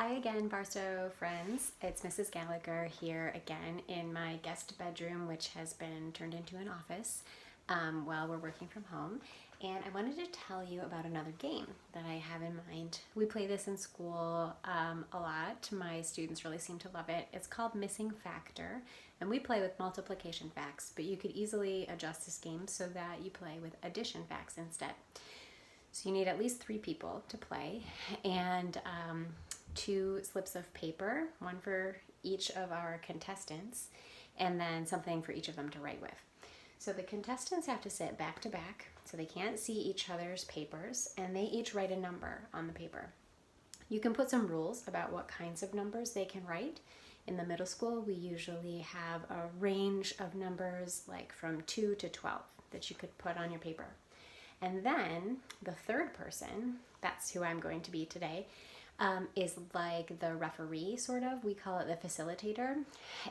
Hi again, Barstow friends. It's Mrs. Gallagher here again in my guest bedroom, which has been turned into an office while we're working from home. And I wanted to tell you about another game that I have in mind. We play this in school a lot. My students really seem to love it. It's called Missing Factor, and we play with multiplication facts, but you could easily adjust this game so that you play with addition facts instead. So you need at least 3 people to play, and 2 slips of paper, one for each of our contestants, and then something for each of them to write with. So the contestants have to sit back to back, so they can't see each other's papers, and they each write a number on the paper. You can put some rules about what kinds of numbers they can write. In the middle school, we usually have a range of numbers like from 2 to 12 that you could put on your paper. And then the third person, that's who I'm going to be today, is like the referee, sort of. We call it the facilitator.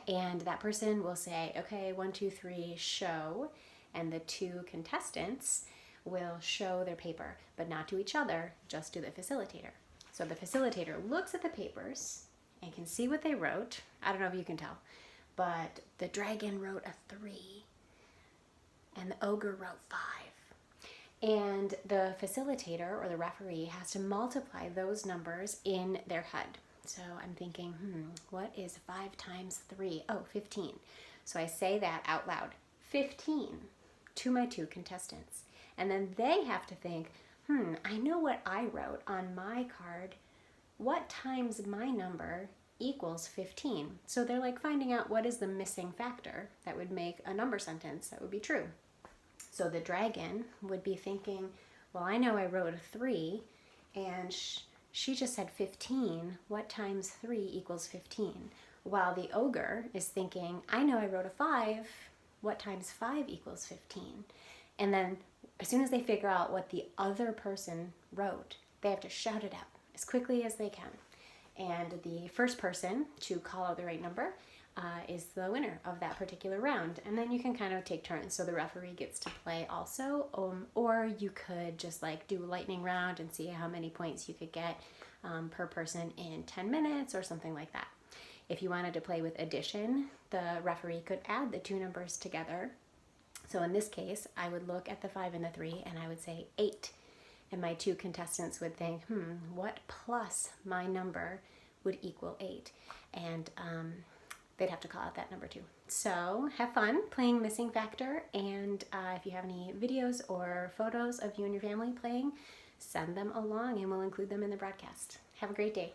And that person will say, okay, 1, 2, 3, show. And the 2 contestants will show their paper, but not to each other, just to the facilitator. So the facilitator looks at the papers and can see what they wrote. I don't know if you can tell, but the dragon wrote a 3 and the ogre wrote 5. And the facilitator or the referee has to multiply those numbers in their head. So I'm thinking, what is 5 times 3? Oh, 15. So I say that out loud, 15, to my 2 contestants. And then they have to think, I know what I wrote on my card. What times my number equals 15? So they're like finding out what is the missing factor that would make a number sentence that would be true. So the dragon would be thinking, well, I know I wrote a 3, and she just said 15. What times 3 equals 15? While the ogre is thinking, I know I wrote a 5. What times 5 equals 15? And then as soon as they figure out what the other person wrote, they have to shout it out as quickly as they can. And the first person to call out the right number is the winner of that particular round. And then you can kind of take turns. So the referee gets to play also, or you could just like do a lightning round and see how many points you could get per person in 10 minutes or something like that. If you wanted to play with addition, the referee could add the 2 numbers together. So in this case, I would look at the 5 and the 3 and I would say 8. And my 2 contestants would think, what plus my number would equal 8? And they'd have to call out that number too. So have fun playing Missing Factor, and if you have any videos or photos of you and your family playing, send them along and we'll include them in the broadcast. Have a great day.